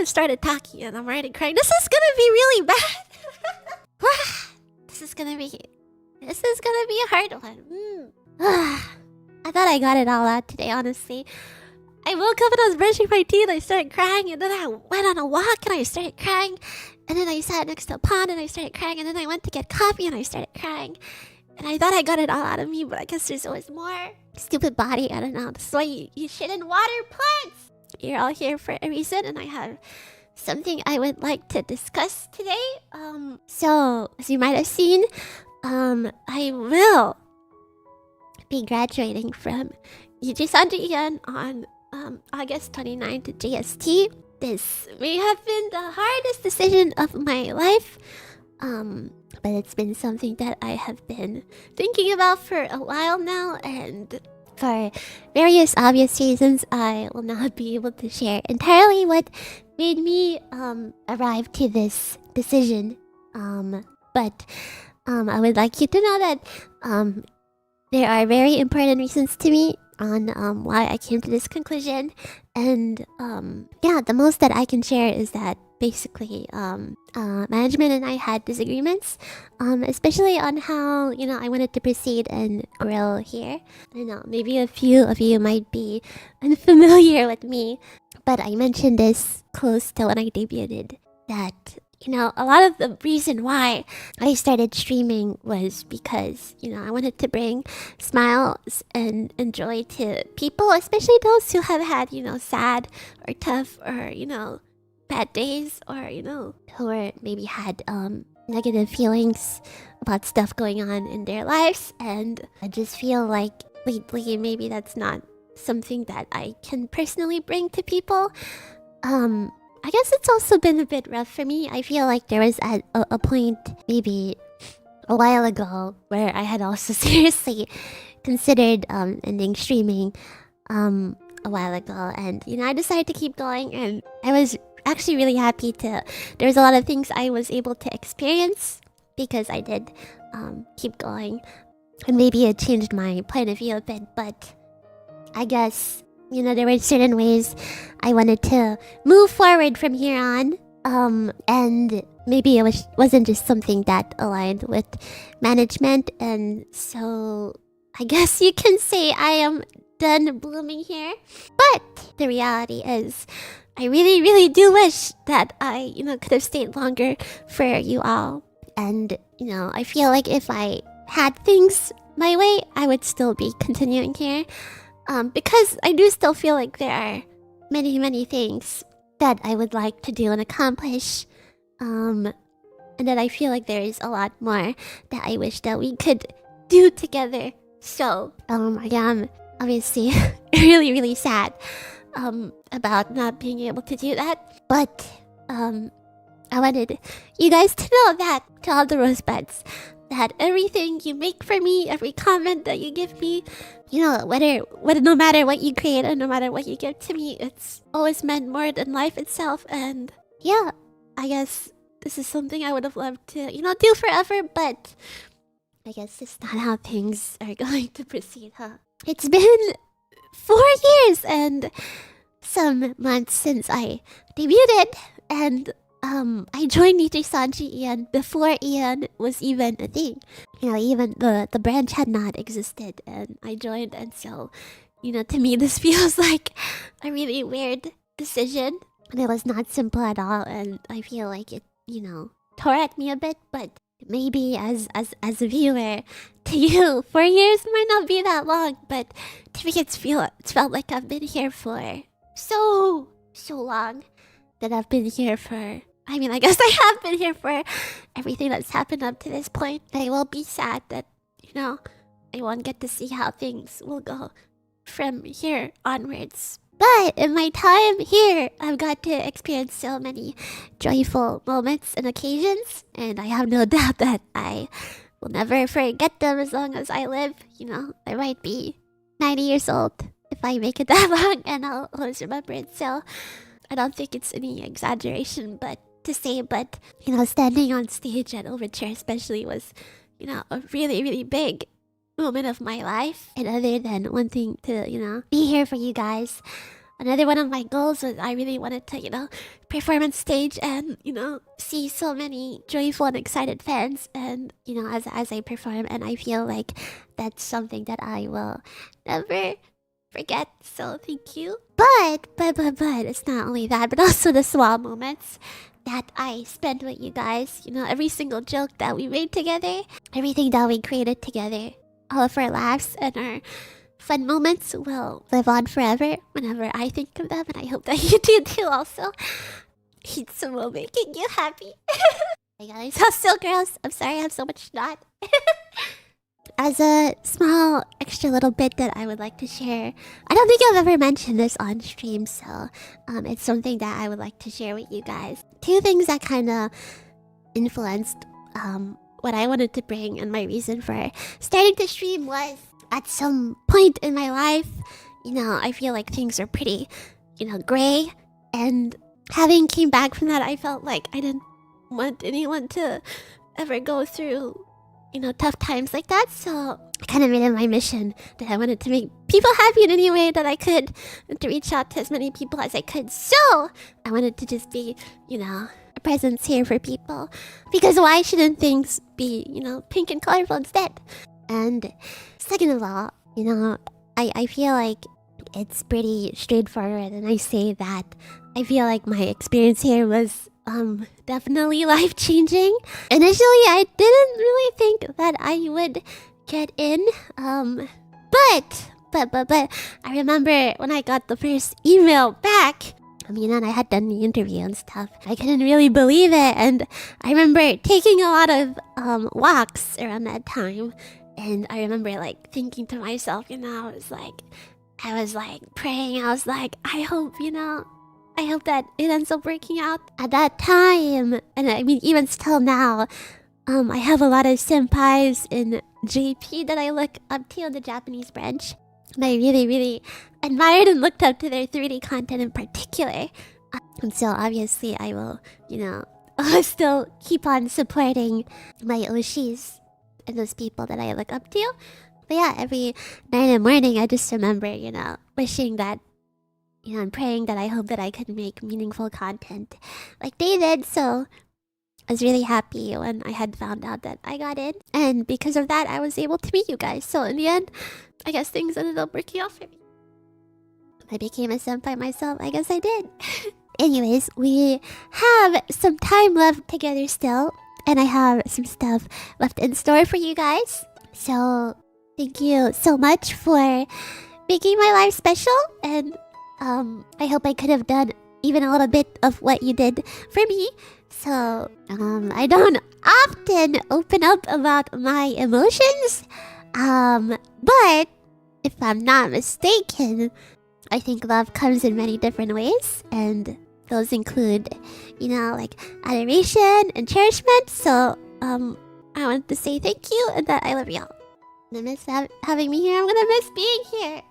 even started talking and I'm already crying. This is gonna be really bad. This is gonna be a hard one. I thought I got it all out today, honestly. I woke up and I was brushing my teeth, I started crying, and then I went on a walk and I started crying. And then I sat next to a pond and I started crying, and then I went to get coffee and I started crying. And I thought I got it all out of me, but I guess there's always more. Stupid body, I don't know. That's why you shouldn't water plants. You're all here for a reason, and I have something I would like to discuss today. So, as you might have seen, I will be graduating from Sanjian on August 29th GST. This may have been the hardest decision of my life, but it's been something that I have been thinking about for a while now, and for various obvious reasons, I will not be able to share entirely what made me arrive to this decision. But I would like you to know that there are very important reasons to me on why I came to this conclusion. And yeah, the most that I can share is that basically management and I had disagreements, especially on how, I wanted to proceed and grow here. I don't know, maybe a few of you might be unfamiliar with me, but I mentioned this close to when I debuted that a lot of the reason why I started streaming was because, I wanted to bring smiles and joy to people, especially those who have had, sad or tough or, bad days, or, who are maybe had negative feelings about stuff going on in their lives. And I just feel like lately maybe that's not something that I can personally bring to people. I guess it's also been a bit rough for me. I feel like there was a point maybe a while ago where I had also seriously considered ending streaming a while ago. And, I decided to keep going, and I was actually really happy to... There was a lot of things I was able to experience because I did keep going. And maybe it changed my point of view a bit, but I guess... there were certain ways I wanted to move forward from here on. And maybe it wasn't just something that aligned with management. And so I guess you can say I am done blooming here. But the reality is I really, really do wish that I, could have stayed longer for you all. And, I feel like if I had things my way, I would still be continuing here. Because I do still feel like there are many, many things that I would like to do and accomplish. And that I feel like there is a lot more that I wish that we could do together. So, I am obviously really, really sad about not being able to do that. But, I wanted you guys to know that, to all the rosebuds, that everything you make for me, every comment that you give me, no matter what you create and no matter what you give to me, it's always meant more than life itself. And yeah, I guess this is something I would have loved to, do forever, but I guess it's not how things are going to proceed, huh? It's been 4 years and some months since I debuted, and I joined Sanji Ian before Ian was even a thing. Even the branch had not existed, and I joined, and so, to me this feels like a really weird decision. And it was not simple at all, and I feel like it, tore at me a bit, but maybe as a viewer, to you, 4 years might not be that long, but to me it's felt like I've been here for so long, that I've been here for... I mean, I guess I have been here for everything that's happened up to this point. I will be sad that, I won't get to see how things will go from here onwards. But in my time here, I've got to experience so many joyful moments and occasions, and I have no doubt that I will never forget them as long as I live. I might be 90 years old if I make it that long, and I'll always remember it. So I don't think it's any exaggeration, but standing on stage at Overture especially was, a really, really big moment of my life. And other than wanting to, be here for you guys, Another one of my goals was I really wanted to, perform on stage and, see so many joyful and excited fans. And, as I perform, and I feel like that's something that I will never forget. So thank you. But it's not only that, but also the small moments that I spend with you guys. Every single joke that we made together, everything that we created together, all of our laughs and our fun moments will live on forever whenever I think of them, and I hope that you do too also. It's making you happy. Hey guys, how's still girls? I'm sorry I have so much snot. As a small extra little bit that I would like to share, I don't think I've ever mentioned this on stream, so it's something that I would like to share with you guys. Two things that kind of influenced what I wanted to bring, and my reason for starting to stream was at some point in my life, I feel like things are pretty, gray, and having came back from that, I felt like I didn't want anyone to ever go through tough times like that. So I kind of made it my mission that I wanted to make people happy in any way that I could, and to reach out to as many people as I could. So I wanted to just be, a presence here for people, because why shouldn't things be, pink and colorful instead? And second of all, I feel like it's pretty straightforward, and I say that I feel like my experience here was definitely life-changing. Initially, I didn't really think that I would get in, but I remember when I got the first email back, and I had done the interview and stuff, I couldn't really believe it. And I remember taking a lot of walks around that time, and I remember thinking to myself, I was praying, I was like, I hope that it ends up working out. At that time, and even still now, I have a lot of senpais in JP that I look up to in the Japanese branch. And I really, really admired and looked up to their 3D content in particular. And so obviously I will, still keep on supporting my Oshis and those people that I look up to. But yeah, every night and morning I just remember, wishing that, and praying that I hope that I could make meaningful content like they did. So I was really happy when I had found out that I got in. And because of that, I was able to meet you guys. So in the end, I guess things ended up working out for me. I became a senpai myself. I guess I did. Anyways, we have some time left together still. And I have some stuff left in store for you guys. So thank you so much for making my life special. And I hope I could have done even a little bit of what you did for me. So, I don't often open up about my emotions. But if I'm not mistaken, I think love comes in many different ways. And those include, adoration and cherishment. So, I wanted to say thank you and that I love y'all. I'm gonna miss having me here. I'm gonna miss being here.